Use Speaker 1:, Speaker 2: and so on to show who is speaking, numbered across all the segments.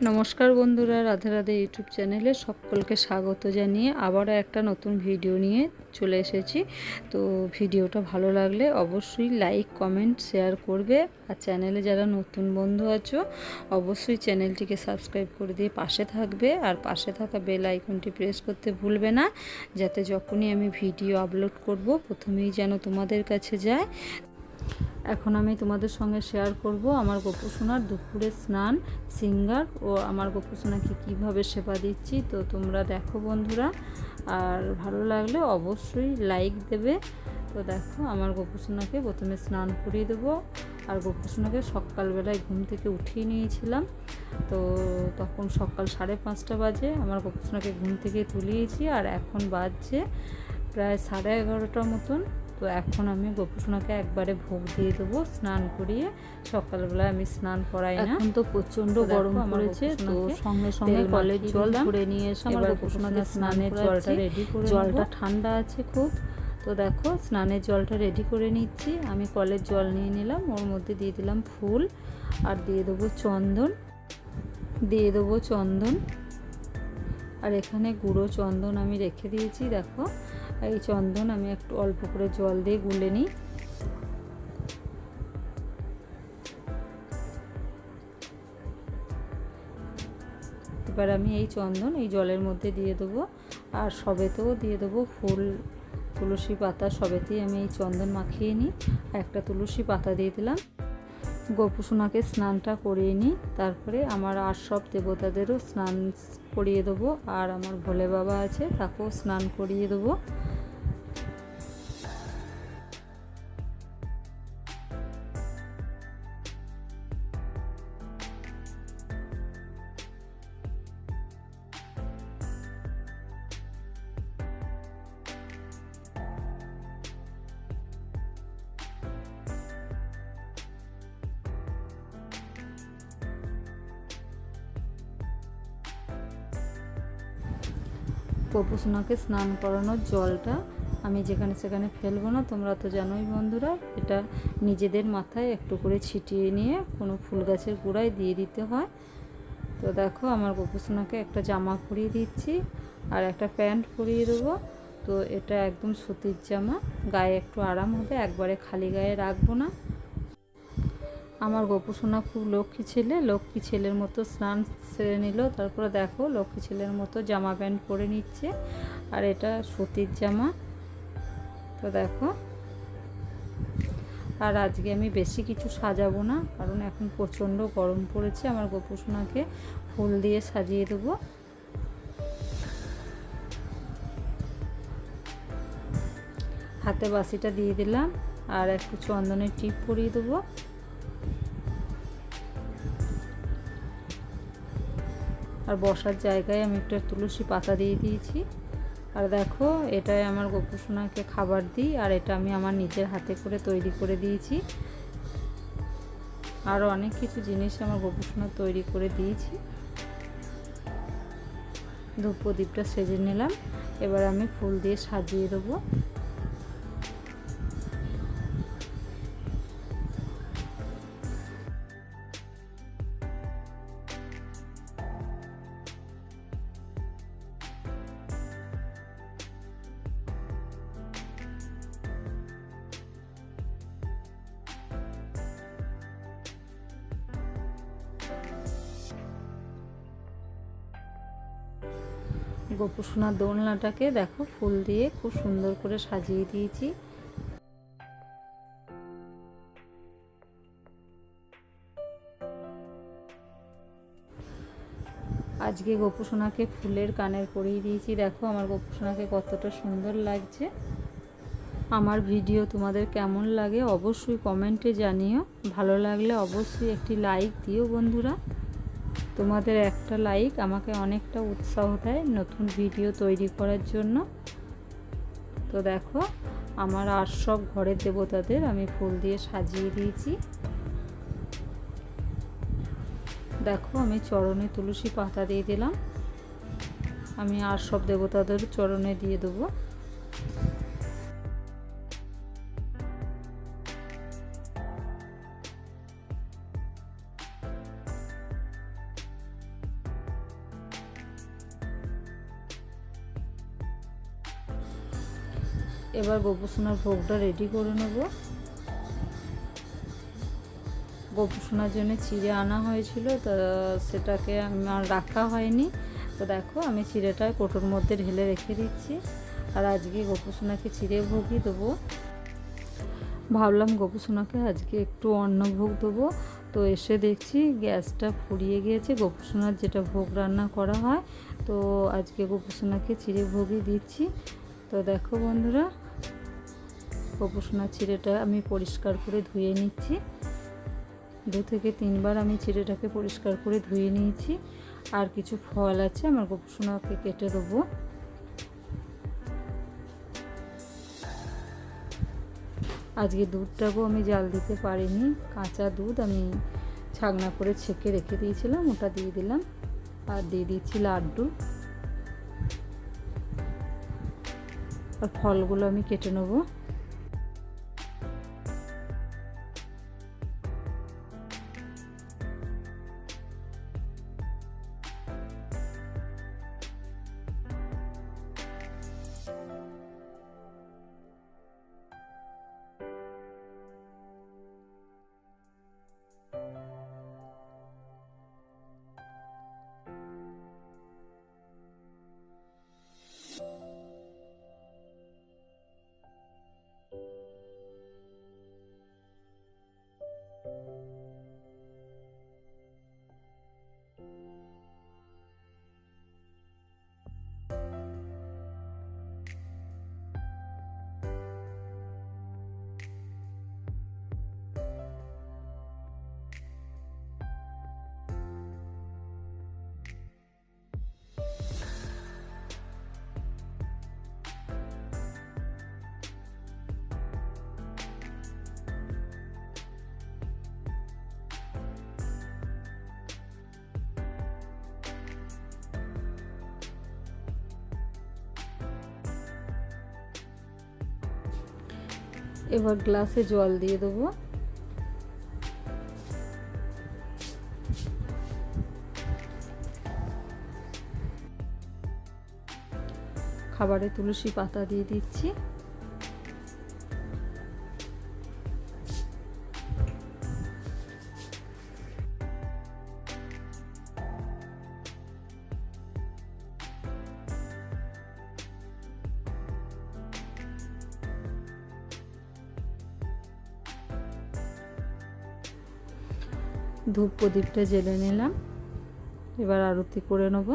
Speaker 1: নমস্কার বন্ধুরা, রাধে রাধে ইউটিউব চ্যানেলে সকলকে স্বাগত জানিয়ে আবারও একটা নতুন ভিডিও নিয়ে চলে এসেছি। তো ভিডিওটা ভালো লাগলে অবশ্যই লাইক কমেন্ট শেয়ার করবে, আর চ্যানেলে যারা নতুন বন্ধু আছো অবশ্যই চ্যানেলটিকে সাবস্ক্রাইব করে দিয়ে পাশে থাকবে, আর পাশে থাকা বেল আইকনটি প্রেস করতে ভুলবে না, যাতে যখনই আমি ভিডিও আপলোড করব প্রথমেই যেন তোমাদের কাছে যায়। এখন আমি তোমাদের সঙ্গে শেয়ার করব আমার গোপুসোনার দুপুরের স্নান, সিঙ্গার ও আমার গোপুসোনাকে কীভাবে সেবা দিচ্ছি। তো তোমরা দেখো বন্ধুরা, আর ভালো লাগলে অবশ্যই লাইক দেবে। তো দেখো আমার গোপুসোনাকে প্রথমে স্নান করিয়ে দেবো, আর গোপুসোনাকে সকালবেলায় ঘুম থেকে উঠিয়ে নিয়েছিলাম। তো তখন সকাল 5:30 বাজে আমার গোপুসোনাকে ঘুম থেকে তুলিয়েছি, আর এখন বাজছে প্রায় 11:30 মতন। তো এখন আমি গোপুসোনাকে একবারে ভোগ দিয়ে দেবো স্নান করিয়ে। সকালবেলা আমি স্নান করাই না, এখন তো প্রচণ্ড গরম পড়েছে। তো সঙ্গে সঙ্গে কলের জল ভরে নিয়ে এসে আমার গোপুসোনাকে স্নানের জলটা রেডি করে, জলটা ঠান্ডা আছে খুব। তো দেখো স্নানের জলটা রেডি করে নিচ্ছি। আমি কলের জল নিয়ে নিলাম, ওর মধ্যে দিয়ে দিলাম ফুল, আর দিয়ে দেবো চন্দন, আর এখানে গুঁড়ো চন্দন আমি রেখে দিয়েছি। দেখো এই চন্দন আমি একটু অল্প করে জল দিয়ে গুলে নিই। এবার আমি এই চন্দন এই জলের মধ্যে দিয়ে দেবো, আর সবেতেও দিয়ে দেবো ফুল, তুলসী পাতা, সবেতেই আমি এই চন্দন মাখিয়ে নিই। একটা তুলসী পাতা দিয়ে দিলাম। গোপুসোনাকে স্নানটা করিয়ে নিই, তারপরে আমার আর সব দেবতাদেরও স্নান করিয়ে দেবো, আর আমার ভোলে বাবা আছে তাকেও স্নান করিয়ে দেবো। গোপুসোনাকে স্নান করানোর জলটা আমি যেখানে সেখানে ফেলবো না, তোমরা তো জানোই বন্ধুরা। এটা নিজেদের মাথায় একটু করে ছিটিয়ে নিয়ে কোনো ফুল গাছের গোড়ায় দিয়ে দিতে হয়। তো দেখো আমার গোপুসোনাকে একটা জামা পরিয়ে দিচ্ছি, আর একটা প্যান্ট পরিয়ে দেবো। তো এটা একদম সুতির জামা, গায়ে একটু আরাম হবে, একবারে খালি গায়ে রাখবো না। আমার গোপুসোনা খুব লক্ষ্মী ছেলের মতো স্নান সেরে নিল। তারপরে দেখো লক্ষ্মী ছেলের মতো জামা প্যান্ট পরে নিচ্ছে, আর এটা সুতির জামা। তো দেখো, আর আজকে আমি বেশি কিছু সাজাবো না, কারণ এখন প্রচণ্ড গরম পড়েছে। আমার গোপুসোনাকে ফুল দিয়ে সাজিয়ে দেবো। হাতে বাসিটা দিয়ে দিলাম, আর একটু চন্দনের টিপ পরিয়ে দেবো। আর বসার জায়গায় আমি একটা তুলসী পাতা দিয়ে দিয়েছি। আর দেখো এটাই আমার গোপুসোনাকে খাবার দিই, আর এটা আমি আমার নিজের হাতে করে তৈরি করে দিয়েছি। আরও অনেক কিছু জিনিস আমার গোপুসোনা তৈরি করে দিয়েছি। ধূপ প্রদীপটা সেজে নিলাম, এবার আমি ফুল দিয়ে সাজিয়ে দেবো। গোপুসোনার দোলনাটাকে দেখো ফুল দিয়ে খুব সুন্দর করে সাজিয়ে দিয়েছি। আজকে গোপুসোনাকে ফুলের কানের পরিয়ে দিয়েছি। দেখো আমার গোপুসোনাকে কতটা সুন্দর লাগছে। আমার ভিডিও তোমাদের কেমন লাগে অবশ্যই কমেন্টে জানিও। ভালো লাগলে অবশ্যই একটি লাইক দিও বন্ধুরা। তোমাদের একটা লাইক আমাকে অনেকটা উৎসাহ দেয় নতুন ভিডিও তৈরি করার জন্য। তো দেখো আমার আর সব ঘরের দেবতাদের আমি ফুল দিয়ে সাজিয়ে দিয়েছি। দেখো আমি চরণে তুলসী পাতা দিয়ে দিলাম, আমি আর সব দেবতাদের চরণে দিয়ে দেবো। এবার গোপুসোনার ভোগটা রেডি করে নেব। গোপুসোনার জন্য চিড়ে আনা হয়েছিল, তা সেটাকে আমার রাখা হয়নি। তো দেখো আমি চিড়েটা কোটোর মধ্যে ঢেলে রেখে দিচ্ছি। আর আজকে গোপুসোনাকে চিড়ে ভোগই দেবো। ভাবলাম গোপুসোনাকে আজকে একটু অন্নভোগ দেবো। তো এসে দেখছি গ্যাসটা ফুরিয়ে গিয়েছে, গোপুসোনার যেটা ভোগ রান্না করা হয়। তো আজকে গোপুসোনাকে চিড়ে ভোগই দিচ্ছি। তো দেখো বন্ধুরা, গোপুসোনার চিড়েটা আমি পরিষ্কার করে ধুয়ে নিচ্ছি। 2 থেকে 3 বার আমি চিড়েটাকে পরিষ্কার করে ধুয়ে নিয়েছি। আর কিছু ফল আছে, আমার গোপুসোনাকে কেটে দেবো। আজকে দুধটাকেও আমি জাল দিতে পারিনি, কাঁচা দুধ আমি ছাগনা করে ছেঁকে রেখে দিয়েছিলাম, ওটা দিয়ে দিলাম। আর দিয়ে দিচ্ছি লাড্ডু। আর ফলগুলো আমি কেটে নেবো। এবার গ্লাসে জল দিয়ে দেবো। খাবারে তুলসী পাতা দিয়ে দিচ্ছি। ধূপ প্রদীপটা জ্বেলে নিলাম। এবার আরতি করে নেব।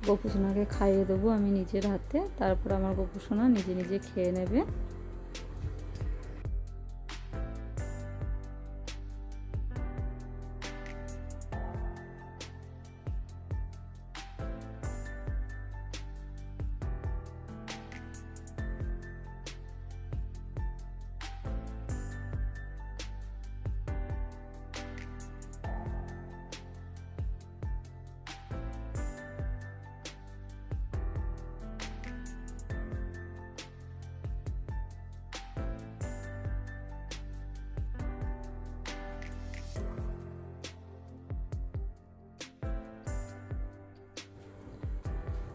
Speaker 1: গোপুসোনাকে খাইয়ে দেবো আমি নিজের হাতে, তারপর আমার গোপুসোনা নিজে নিজে খেয়ে নেবে।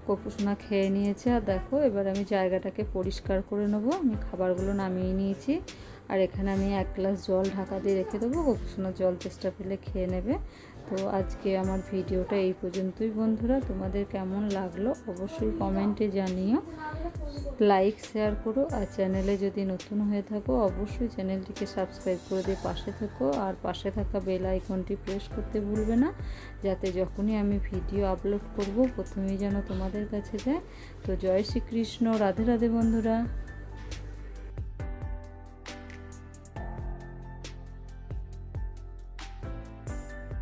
Speaker 1: গোপুসোনা খেয়ে নিয়েছে। আর দেখো এবার আমি জায়গাটাকে পরিষ্কার করে নেবো। আমি খাবারগুলো নামিয়ে নিয়েছি। আর এখানে আমি 1 গ্লাস জল ঢাকা দিয়ে রেখে দেবো, গোপুসোনা জল তেষ্টা পেলে খেয়ে নেবে। তো আজকে আমার ভিডিওটা এই পর্যন্তই বন্ধুরা, তোমাদের কেমন লাগলো অবশ্যই কমেন্টে জানিও, লাইক শেয়ার করো, আর চ্যানেলে যদি নতুন হয়ে থাকো অবশ্যই চ্যানেলটিকে সাবস্ক্রাইব করে দিয়ে পাশে থাকো, আর পাশে থাকা বেল আইকনটি প্রেস করতে ভুলবে না, যাতে যখনই আমি ভিডিও আপলোড করব প্রথমেই যেন তোমাদের কাছে যায়। তো জয় শ্রীকৃষ্ণ, রাধে রাধে বন্ধুরা।